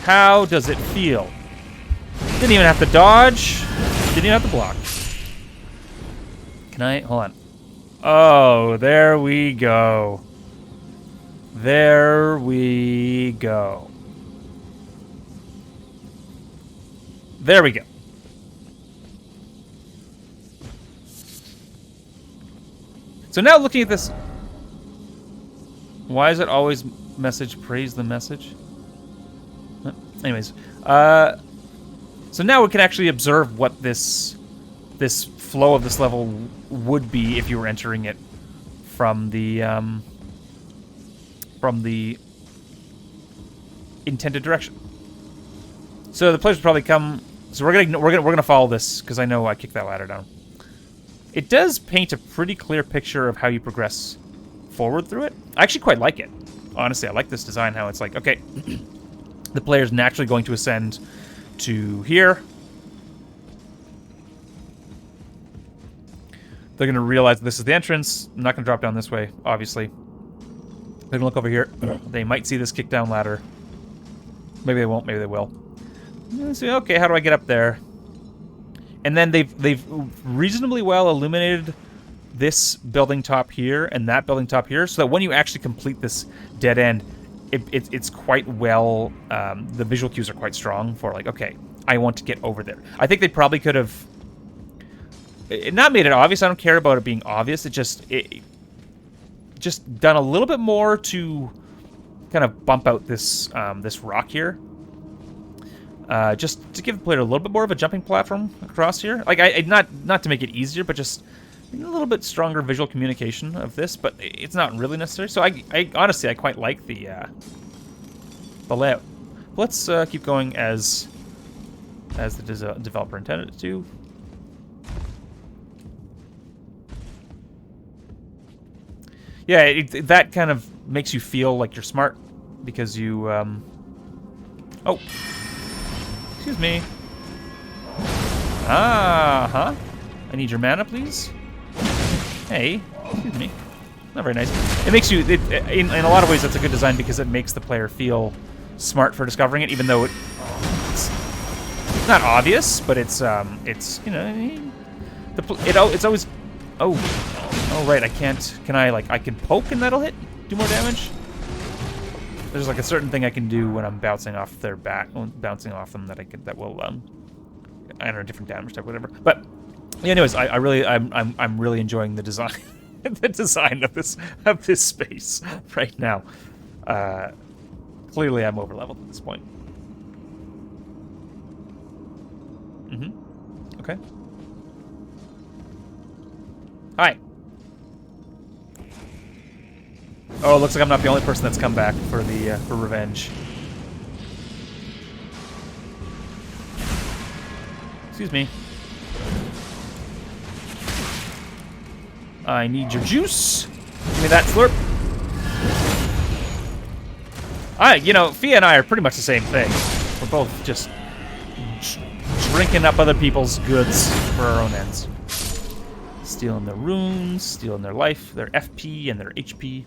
How does it feel? Didn't even have to dodge. Didn't even have to block. Can I? Hold on. Oh, there we go. There we go. There we go. So now looking at this, why is it always message praise the message? Anyways, so now we can actually observe what this flow of this level would be if you were entering it from the intended direction. So the players would probably come. So we're gonna follow this because I know I kicked that ladder down. It does paint a pretty clear picture of how you progress forward through it. I actually quite like it. Honestly, I like this design, how it's like, okay, the player's naturally going to ascend to here. They're going to realize this is the entrance. I'm not going to drop down this way, obviously. They're going to look over here. They might see this kick down ladder. Maybe they won't, maybe they will. See, okay, how do I get up there? And then they've reasonably well illuminated this building top here and that building top here, so that when you actually complete this dead end, it's quite well. The visual cues are quite strong for like, okay, I want to get over there. I think they probably could have not made it obvious. I don't care about it being obvious. It just done a little bit more to kind of bump out this this rock here. just to give the player a little bit more of a jumping platform across here. Like, not to make it easier, but just a little bit stronger visual communication of this. But it's not really necessary. So I honestly, I quite like the layout. Let's keep going as the developer intended it to. Yeah, that kind of makes you feel like you're smart because you. Oh, excuse me. I need your mana, please. Hey, excuse me. Not very nice. It makes you. In a lot of ways, that's a good design because it makes the player feel smart for discovering it, even though it's not obvious, but it's you know, it's always. Oh right, I can't. Can I I can poke and that'll hit? Do more damage? There's like a certain thing I can do when I'm bouncing off their back, bouncing off them that will I don't know, different damage type, whatever. But yeah, anyways, I'm really enjoying the design, the design of this space right now. Clearly, I'm over leveled at this point. Okay. Hi. Oh, it looks like I'm not the only person that's come back for the for revenge. Excuse me. I need your juice. Give me that slurp. You know, Fia and I are pretty much the same thing. We're both just drinking up other people's goods for our own ends. Stealing their runes, stealing their life, their FP and their HP.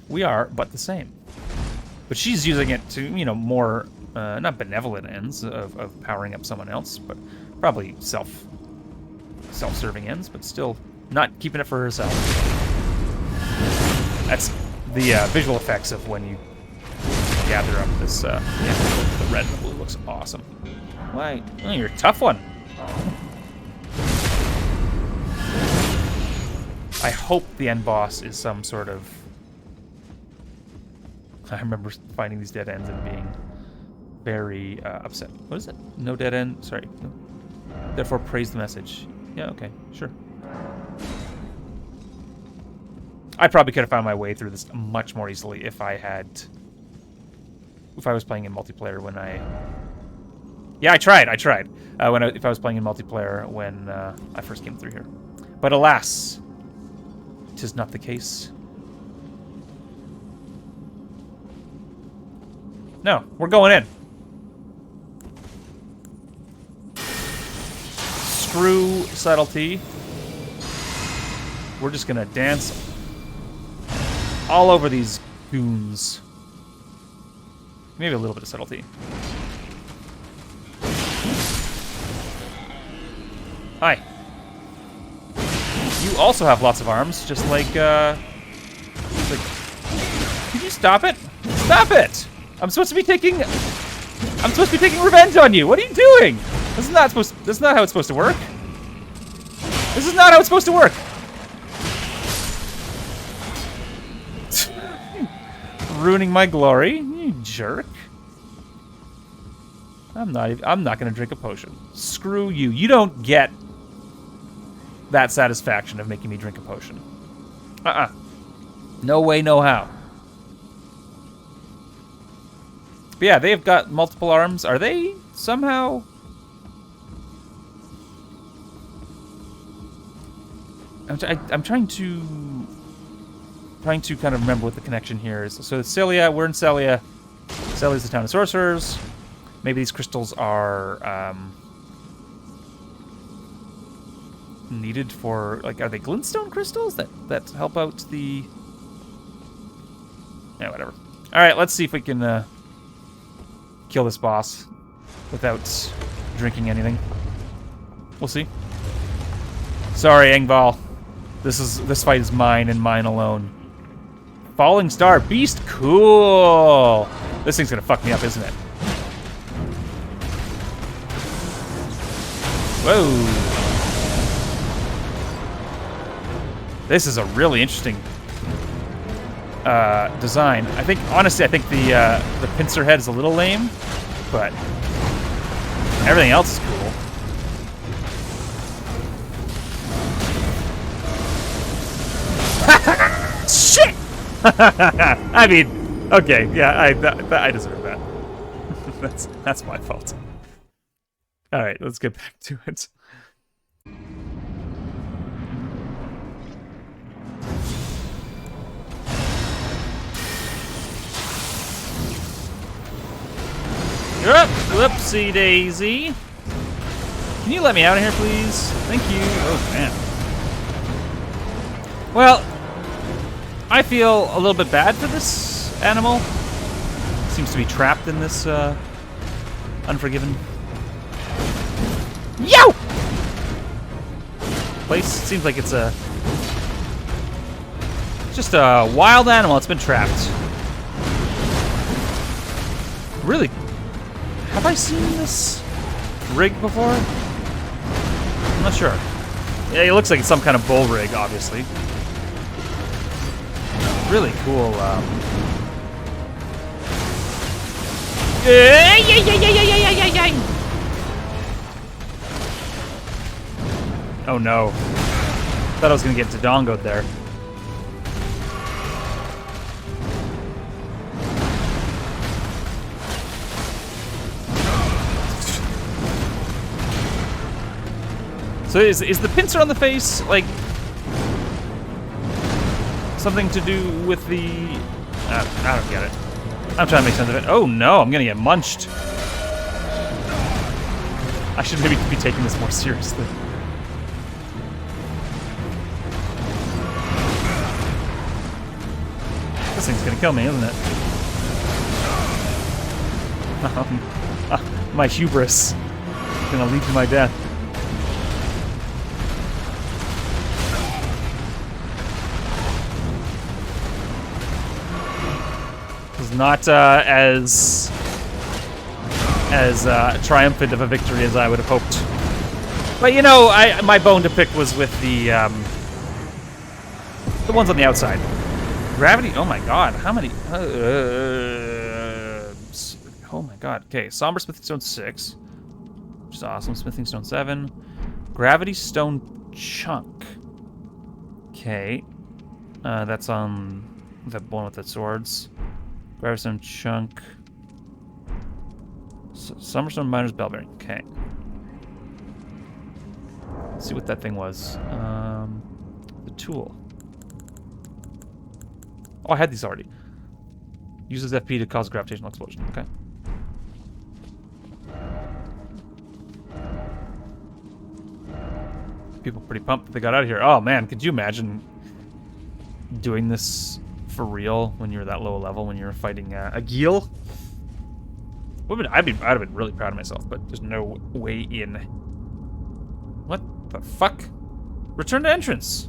We are but the same. But she's using it to, you know, more, not benevolent ends of powering up someone else, but probably self-serving ends, but still not keeping it for herself. That's the visual effects of when you gather up this, the red and the blue looks awesome. Why? Oh, you're a tough one. I hope the end boss is some sort of... I remember finding these dead ends and being very upset. What is it? No dead end? Sorry. No. Therefore, praise the message. Yeah, okay. Sure. I probably could have found my way through this much more easily if I was playing in multiplayer when I... Yeah, I tried. If I was playing in multiplayer when I first came through here. But alas, 'tis not the case. No, we're going in. Screw subtlety. We're just gonna dance all over these goons. Maybe a little bit of subtlety. Hi. You also have lots of arms, just like, Could you stop it? Stop it! I'm supposed to be taking revenge on you. What are you doing? This is not how it's supposed to work. This is not how it's supposed to work. Ruining my glory, you jerk. I'm not gonna drink a potion. Screw you. You don't get that satisfaction of making me drink a potion. No way, no how. But yeah, they've got multiple arms. Are they somehow... I'm trying to kind of remember what the connection here is. So Selia, we're in Selia. Celia's the town of sorcerers. Maybe these crystals are needed for, like, are they glintstone crystals that help out the... Yeah, whatever. All right, let's see if we can kill this boss without drinking anything. We'll see. Sorry, Engval. This fight is mine and mine alone. Falling Star Beast, cool. This thing's gonna fuck me up, isn't it? Whoa. This is a really interesting design. Honestly, I think the pincer head is a little lame. but everything else is cool. Shit! I mean, okay, yeah, I deserve that. that's my fault. All right, let's get back to it. Whoopsie daisy. Can you let me out of here, please? Thank you. Oh, man. Well, I feel a little bit bad for this animal. Seems to be trapped in this Unforgiven. Yo! Place seems like it's just a wild animal. It's been trapped. Really? Have I seen this rig before? I'm not sure. Yeah, it looks like it's some kind of bull rig, obviously. Really cool. Oh no. Thought I was gonna get Dodongo'd there. So is the pincer on the face, like, something to do with the... I don't get it. I'm trying to make sense of it. Oh no, I'm gonna get munched. I should maybe be taking this more seriously. This thing's gonna kill me, isn't it? My hubris is gonna lead to my death. Not as triumphant of a victory as I would have hoped. But you know, my bone to pick was with the ones on the outside. Gravity. Oh my God! How many? Oh my God. Okay, Somber Smithing Stone 6, which is awesome. Smithing Stone 7, Gravity Stone Chunk. Okay, that's on the one with the swords. Gravestone Chunk. Summerstone Miner's Bellbearing. Okay. Let's see what that thing was. The tool. Oh, I had these already. Uses FP to cause a gravitational explosion. Okay. People pretty pumped that they got out of here. Oh man, could you imagine doing this for real when you're that low a level, when you're fighting a Geel? I'd have been really proud of myself, but there's no way in. What the fuck? Return to entrance.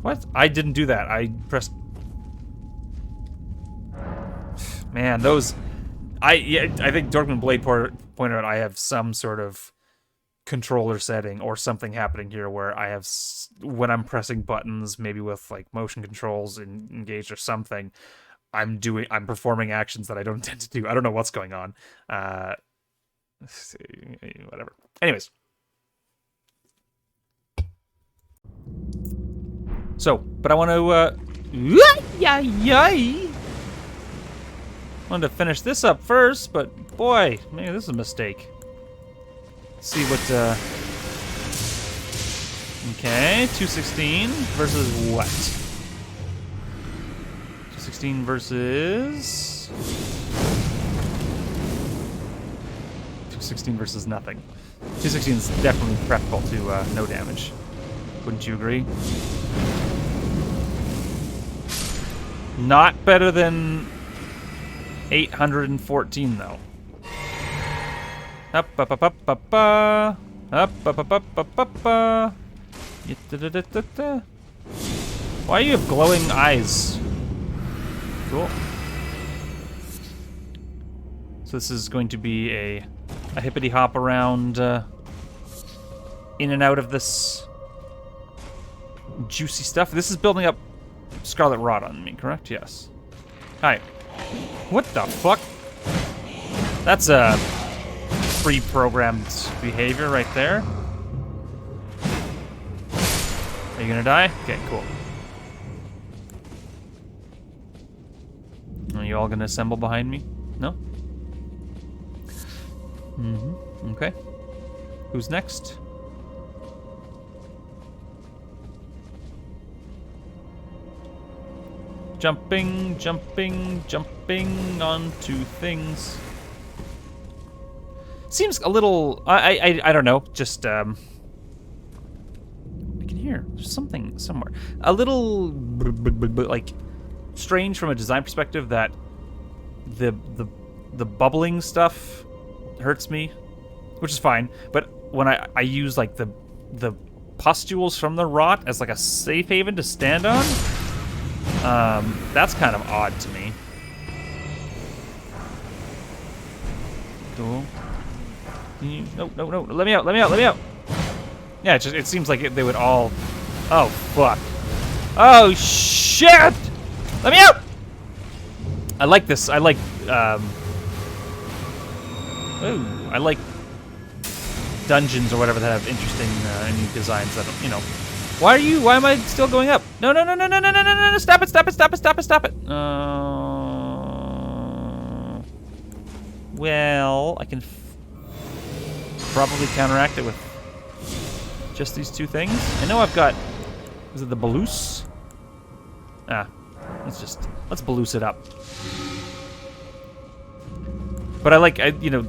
What? I didn't do that. I pressed. Man, those. I think Dorkman Blade pointed out I have some sort of controller setting or something happening here where I have, when I'm pressing buttons, maybe with like motion controls engaged or something, I'm performing actions that I don't intend to do. I don't know what's going on. Whatever. Anyways. So, but I want to, wanted to finish this up first, but boy, maybe this is a mistake. Let's see what, okay, 216 versus what? 216 versus... 216 versus nothing. 216 is definitely preferable to no damage. Wouldn't you agree? Not better than 814 though. Up, up, up, up, up, up, up, up, up, up, up, up, up. Why do you have glowing eyes? Cool. So this is going to be a hippity hop around in and out of this juicy stuff. This is building up Scarlet Rot on me, correct? Yes. Hi. What the fuck? That's a pre-programmed behavior right there. Are you gonna die? Okay, cool. Are you all gonna assemble behind me? No? Mm-hmm. Okay. Who's next? Jumping, jumping, jumping onto things. Seems a little. I don't know. Just I can hear there's something somewhere. A little like strange from a design perspective that the bubbling stuff hurts me, which is fine. But when I use like the pustules from the rot as like a safe haven to stand on, that's kind of odd to me. Cool. No, no, no! Let me out! Let me out! Let me out! Yeah, it seems like they would all. Oh fuck! Oh shit! Let me out! I like this. I like. Ooh, I like dungeons or whatever that have interesting new designs. That you know. Why am I still going up? No, no, no, no, no, no, no, no, no! Stop it! Stop it! Stop it! Stop it! Stop it! Well, I can probably counteract it with just these two things. I know I've got. Is it the Baloose? Ah, let's Baloose it up. But I like, you know,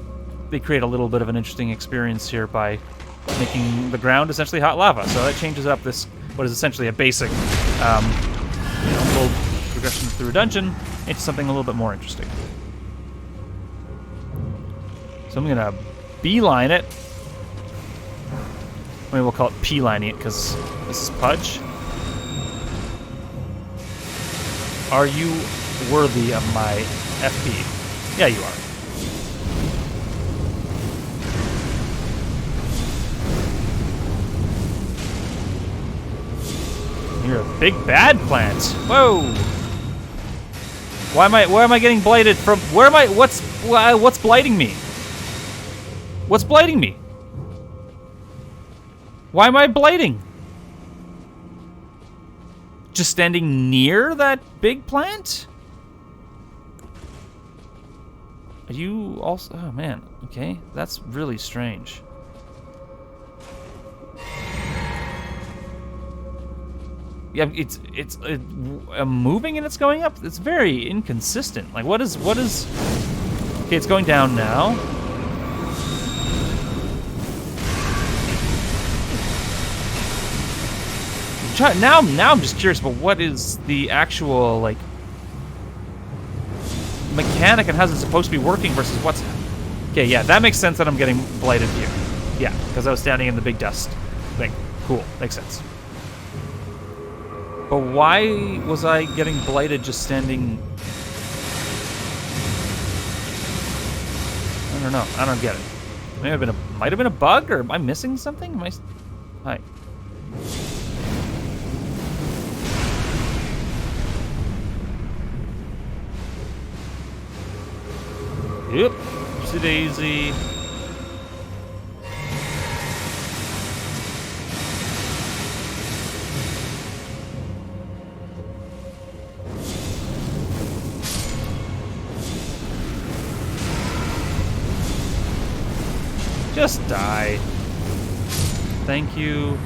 they create a little bit of an interesting experience here by making the ground essentially hot lava. So that changes up this, what is essentially a basic, you know, little progression through a dungeon into something a little bit more interesting. So I'm gonna beeline it. Maybe we'll call it P-lining it because this is Pudge. Are you worthy of my FP? Yeah, you are. You're a big bad plant. Whoa! Why am I getting blighted from? Where am I? What's blighting me? What's blighting me? Why am I blighting? Just standing near that big plant? Are you also? Oh man. Okay, that's really strange. Yeah, it's moving and it's going up. It's very inconsistent. Like what is? Okay, it's going down now. Now I'm just curious about what is the actual like mechanic and how's it supposed to be working versus what's. Okay, yeah, that makes sense that I'm getting blighted here. Yeah, because I was standing in the big dust thing. Cool, makes sense. But why was I getting blighted just standing? I don't know. I don't get it. Might have been a bug, or am I missing something? Am I? Hi. Yep. Oopsie daisy. Just die. Thank you.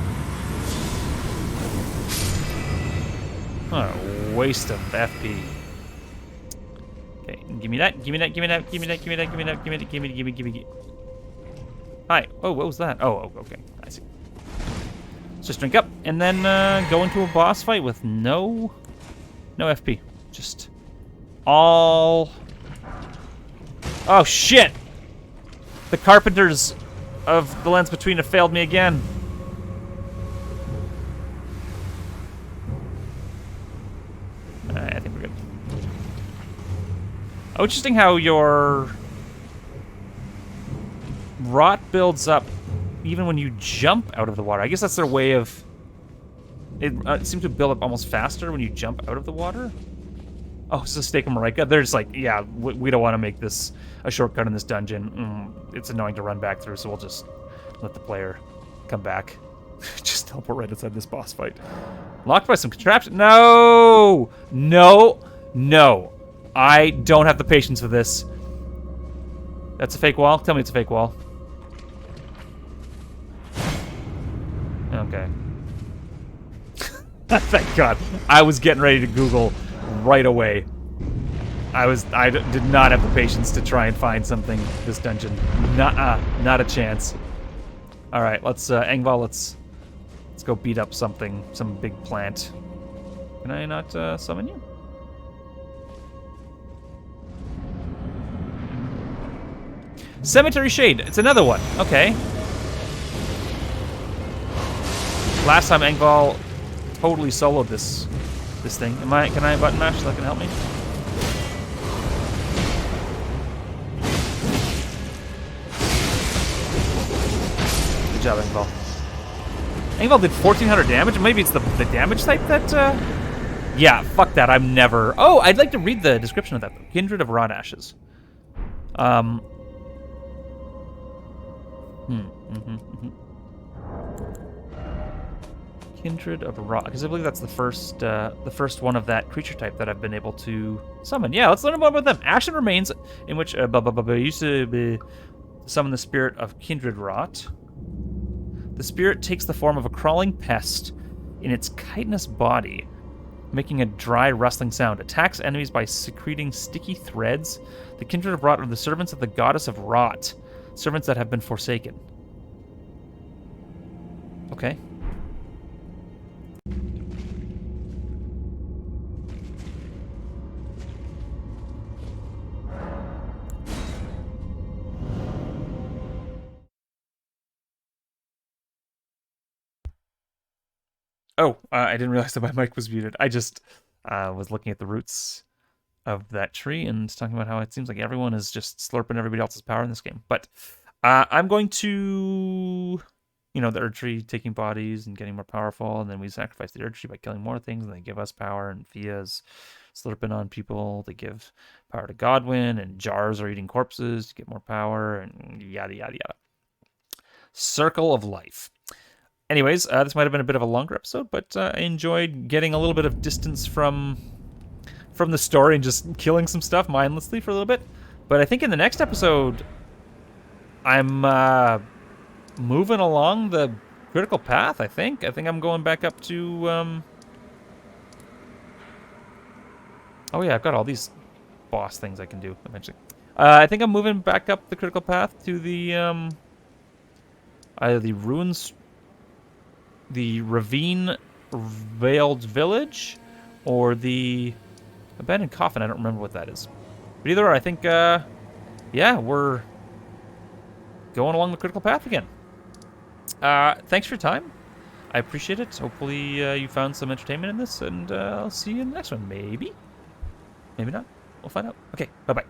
What a waste of FP. Okay, give me that, give me that, give me that, give me that, give me that, give me that, give me that, give me. Hi. Oh, what was that? Oh, okay. I see. Let's just drink up and then go into a boss fight with no FP. Just all. Oh shit! The carpenters of the Lands Between have failed me again. I think we're good. Oh, interesting how your rot builds up even when you jump out of the water. I guess that's their way of... It seems to build up almost faster when you jump out of the water. Oh, it's a Steak and Marika. They're just like, yeah, we don't want to make this a shortcut in this dungeon. It's annoying to run back through, so we'll just let the player come back. Just teleport right inside this boss fight. Locked by some contraption. No! No! No. I don't have the patience for this. That's a fake wall? Tell me it's a fake wall. Okay. Thank God. I was getting ready to Google right away. I did not have the patience to try and find something this dungeon. Not a chance. All right, let's Engval, let's go beat up some big plant. Can I not summon you? Cemetery Shade. It's another one. Okay. Last time Engval totally soloed this thing. Can I button mash so that can help me? Good job, Engval. Engval did 1,400 damage. Maybe it's the damage type that. Yeah, fuck that. I'm never. Oh, I'd like to read the description of that. Kindred of Rot Ashes. Kindred of Rot, because I believe that's the first one of that creature type that I've been able to summon. Yeah, let's learn more about them. Ashen remains, in which used to summon the spirit of Kindred Rot. The spirit takes the form of a crawling pest in its chitinous body, making a dry, rustling sound. Attacks enemies by secreting sticky threads. The Kindred of Rot are the servants of the goddess of Rot, servants that have been forsaken. Okay. Oh, I didn't realize that my mic was muted. I just was looking at the roots of that tree and talking about how it seems like everyone is just slurping everybody else's power in this game. But I'm going to, the Erd Tree taking bodies and getting more powerful, and then we sacrifice the Erd Tree by killing more things, and they give us power, and Fia's slurping on people. They give power to Godwin, and jars are eating corpses to get more power, and yada, yada, yada. Circle of Life. Anyways, this might have been a bit of a longer episode, but I enjoyed getting a little bit of distance from the story and just killing some stuff mindlessly for a little bit. But I think in the next episode, I'm moving along the critical path, I think. I think I'm going back up to... Oh yeah, I've got all these boss things I can do eventually. I think I'm moving back up the critical path to the... either the ruins... the Ravine Veiled Village, or the Abandoned Coffin. I don't remember what that is. But either way, I think, yeah, we're going along the critical path again. Thanks for your time. I appreciate it. Hopefully you found some entertainment in this, and I'll see you in the next one. Maybe. Maybe not. We'll find out. Okay, bye-bye.